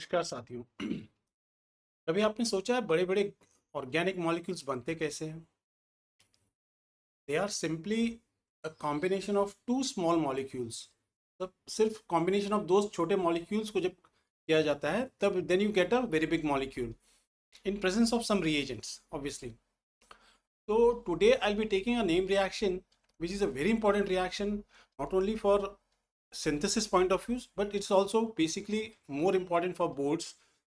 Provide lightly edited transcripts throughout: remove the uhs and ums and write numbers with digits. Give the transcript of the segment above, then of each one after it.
नमस्कार साथियों। कभी आपने सोचा है बड़े बड़े ऑर्गेनिक मॉलिक्यूल्स बनते कैसे हैं? They are simply a combination of two small molecules. तब सिर्फ कॉम्बिनेशन ऑफ दो छोटे मॉलिक्यूल्स को जब किया जाता है तब then you get a very big molecule in presence of some reagents obviously. So today I'll be taking a name reaction which is a very important reaction not only for synthesis point of views but it's also basically more important for boards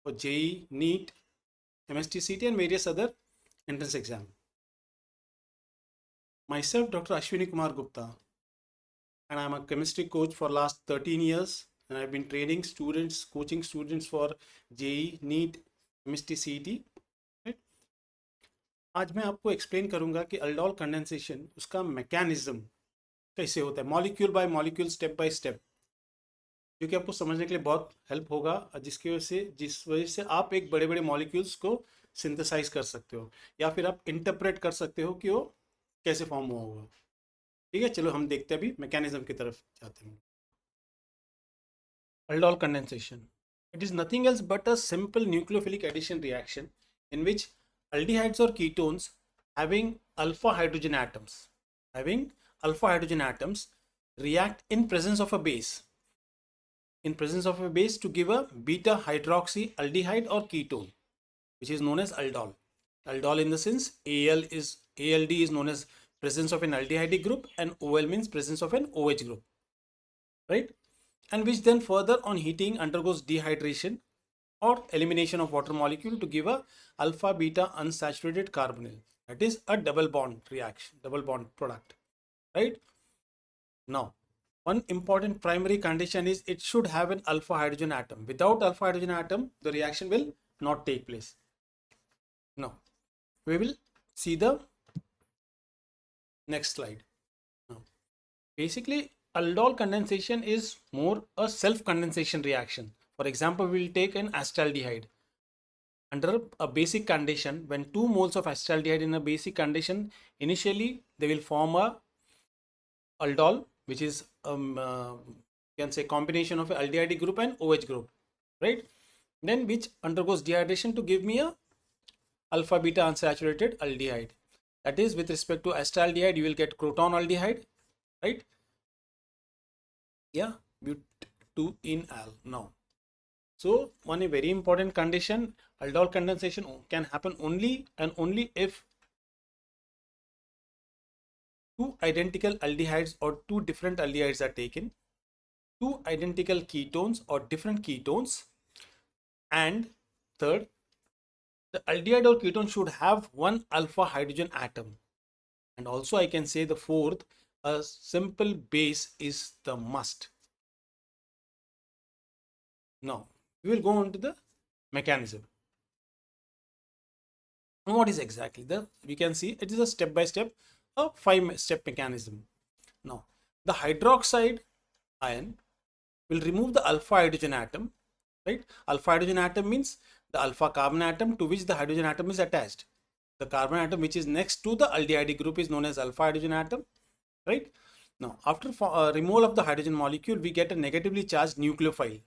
for JEE, NEET, MSTCT and various other entrance exam. Myself Dr. Ashwini Kumar Gupta and I'm a chemistry coach for last 13 years and I've been training students, coaching students for JEE, NEET, MSTCT. आज मैं आपको explain करूंगा कि aldol condensation उसका mechanism कैसे होता है, molecule by molecule, step by step, जो कि आपको समझने के लिए बहुत हेल्प होगा, जिस वजह से आप एक बड़े बड़े मॉलिक्यूल्स को सिंथेसाइज कर सकते हो या फिर आप इंटरप्रेट कर सकते हो कि वो कैसे फॉर्म हुआ होगा। ठीक है, चलो हम देखते हैं, अभी मैकेनिज्म की तरफ जाते हैं। Aldol condensation, it is nothing else but a simple nucleophilic addition reaction in which aldehydes or ketones having alpha hydrogen atoms react in presence of a base to give a beta hydroxy aldehyde or ketone which is known as aldol. Aldol in the sense ALD is known as presence of an aldehyde group and OL means presence of an OH group, right? And which then further on heating undergoes dehydration or elimination of water molecule to give a alpha beta unsaturated carbonyl. That is a double bond reaction, double bond product, right? Now, one important primary condition is it should have an alpha hydrogen atom. Without alpha hydrogen atom, the reaction will not take place. Now, we will see the next slide. Now, basically, aldol condensation is more a self-condensation reaction. For example, we will take an acetaldehyde. Under a basic condition, when 2 moles of acetaldehyde in a basic condition, initially they will form a aldol, which is you can say combination of aldehyde group and OH group, right? Then which undergoes dehydration to give me a alpha beta unsaturated aldehyde. That is, with respect to acetaldehyde, you will get croton aldehyde, right? Yeah, but2-enal. Now, so one very important condition, aldol condensation can happen only and only if two identical aldehydes or two different aldehydes are taken, two identical ketones or different ketones, and third, the aldehyde or ketone should have one alpha hydrogen atom. And also I can say the fourth, a simple base is the must. Now, we will go on to the mechanism. Now, what is exactly we can see it is a step by step, a 5-step mechanism. Now, the hydroxide ion will remove the alpha hydrogen atom, right? Alpha hydrogen atom means the alpha carbon atom to which the hydrogen atom is attached. The carbon atom which is next to the aldehyde group is known as alpha hydrogen atom, right? Now, after removal of the hydrogen molecule, we get a negatively charged nucleophile.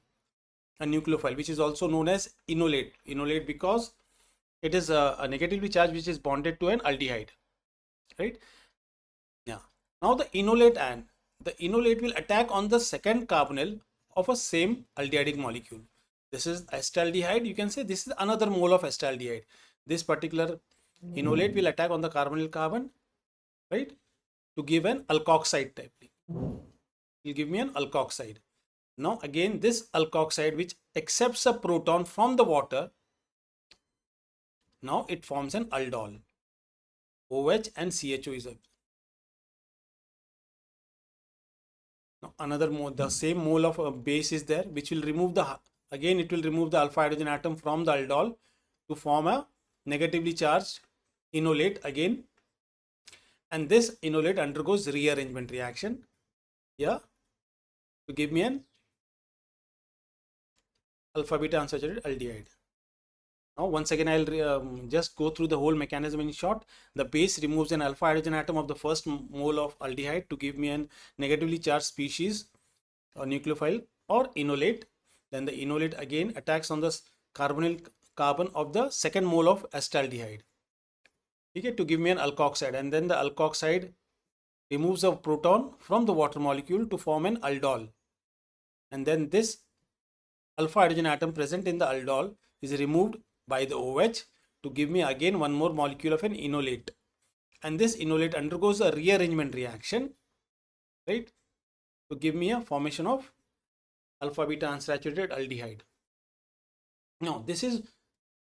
A nucleophile which is also known as enolate because it is a negatively charged which is bonded to an aldehyde, right? Yeah. Now the enolate will attack on the second carbonyl of a same aldehydic molecule. This is acetaldehyde. You can say this is another mole of acetaldehyde. This particular enolate will attack on the carbonyl carbon, right, to give an alkoxide type. It will give me an alkoxide. Now again this alkoxide which accepts a proton from the water, now it forms an aldol. OH and CHO is a. Now another mole, the same mole of a base is there which will remove the, again it will remove the alpha hydrogen atom from the aldol to form a negatively charged enolate again, and this enolate undergoes rearrangement reaction, yeah, to give me an alpha beta unsaturated aldehyde. Now once again I'll just go through the whole mechanism in short. The base removes an alpha hydrogen atom of the first mole of aldehyde to give me an negatively charged species or nucleophile or enolate, Then the enolate again attacks on the carbonyl carbon of the second mole of acetaldehyde, okay, to give me an alkoxide, and then the alkoxide removes a proton from the water molecule to form an aldol, and then this alpha hydrogen atom present in the aldol is removed by the OH to give me again one more molecule of an enolate, and this enolate undergoes a rearrangement reaction, right, to give me a formation of alpha beta unsaturated aldehyde. Now this is,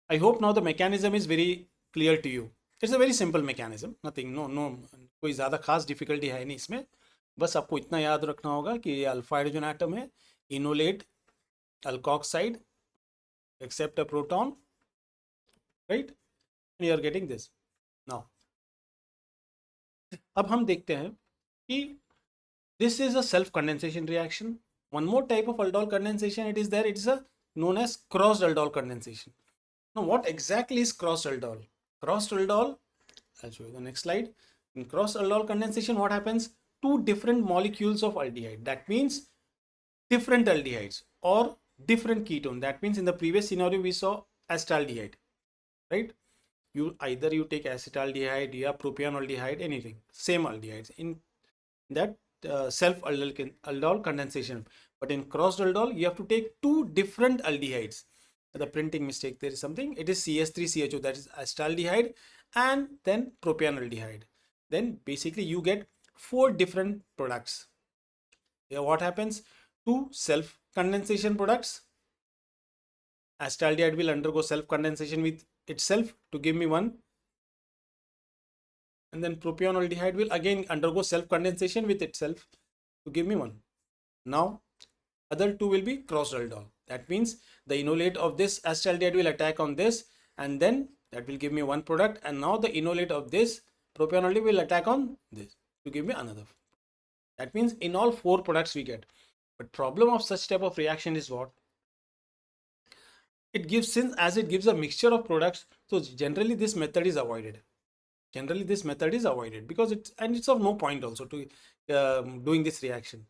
I hope now the mechanism is very clear to you. It's a very simple mechanism, nothing, no कोई ज़्यादा खास difficulty है नहीं इसमें, बस आपको इतना याद रखना होगा कि ये अल्फा हाइड्रोजन एटम है, enolate alkoxide accept a proton, right, and you are getting this. Now अब हम देखते हैं कि this is a self condensation reaction. One more type of aldol condensation it is there, it is a known as crossed aldol condensation. Now what exactly is crossed aldol? Crossed aldol, I'll show you the next slide. In crossed aldol condensation, what happens? Two different molecules of aldehyde, that means different aldehydes or different ketone. That means in the previous scenario we saw acetaldehyde, right? You either you take acetaldehyde, yeah, propanaldehyde, anything, same aldehydes in that self aldol condensation. But in crossed aldol, you have to take two different aldehydes. The printing mistake, there is something. It is CS3CHO, that is acetaldehyde, and then propanaldehyde. Then basically you get four different products. Yeah, what happens? Two self condensation products. Acetaldehyde will undergo self condensation with itself to give me one, and then propanaldehyde will again undergo self condensation with itself to give me one. Now other two will be crossed aldol. That means the enolate of this acetaldehyde will attack on this, and then that will give me one product, and now the enolate of this propanaldehyde will attack on this to give me another. That means in all four products we get. But problem of such type of reaction is what? It gives, since as it gives a mixture of products, so generally this method is avoided. Generally this method is avoided because it's of no point also to doing this reaction,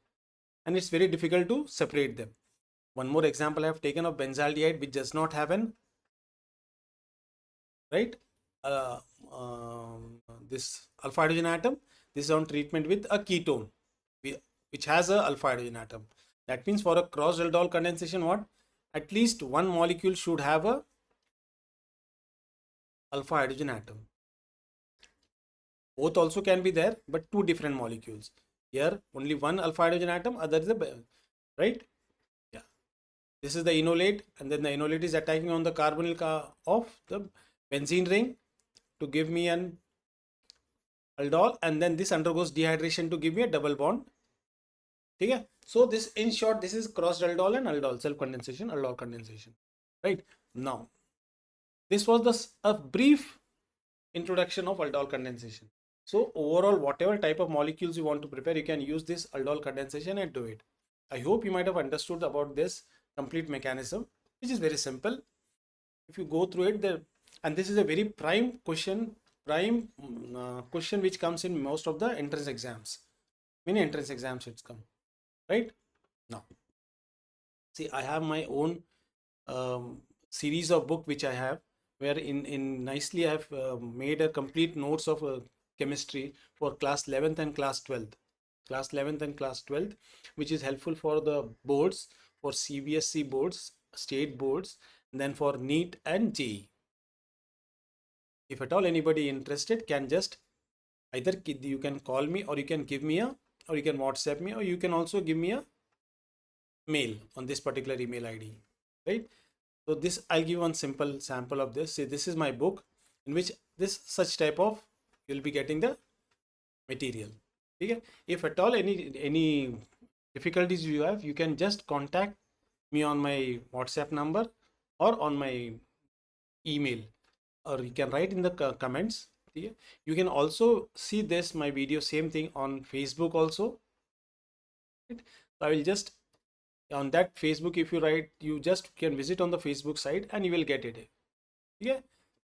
and it's very difficult to separate them. One more example I have taken of benzaldehyde, which does not have an, right, this alpha hydrogen atom. This is on treatment with a ketone which has a alpha hydrogen atom. That means for a crossed aldol condensation, what, at least one molecule should have a alpha hydrogen atom. Both also can be there, but two different molecules. Here only one alpha hydrogen atom, other is the, right, yeah, this is the enolate, and then the enolate is attacking on the carbonyl of the benzene ring to give me an aldol, and then this undergoes dehydration to give me a double bond. Okay, so this, in short, this is crossed aldol and aldol self condensation, aldol condensation, right? Now this was a brief introduction of aldol condensation. So overall, whatever type of molecules you want to prepare, you can use this aldol condensation and do it. I hope you might have understood about this complete mechanism, which is very simple. If you go through it, and this is a very prime question which comes in most of the entrance exams. Many entrance exams it's come, right? Now see, I have my own series of book which I have, where in nicely I have made a complete notes of chemistry for class 11th and class 12th, which is helpful for the boards, for CBSE boards, state boards, and then for NEET and JEE. If at all anybody interested, can just either you can call me, or you can give me or you can WhatsApp me, or you can also give me a mail on this particular email ID, right? So this, I'll give one simple sample of this. See, this is my book in which this such type of, you'll be getting the material. Okay? If at all any difficulties you have, you can just contact me on my WhatsApp number or on my email, or you can write in the comments. Okay? You can also see this my video, same thing, on Facebook also. Right? So I will just, on that Facebook, if you write, you just can visit on the Facebook site and you will get it. Yeah,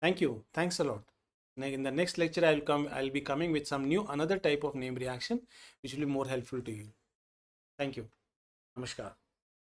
thank you, thanks a lot. In the next lecture I'll be coming with some new, another type of name reaction which will be more helpful to you. Thank you. Namaskar.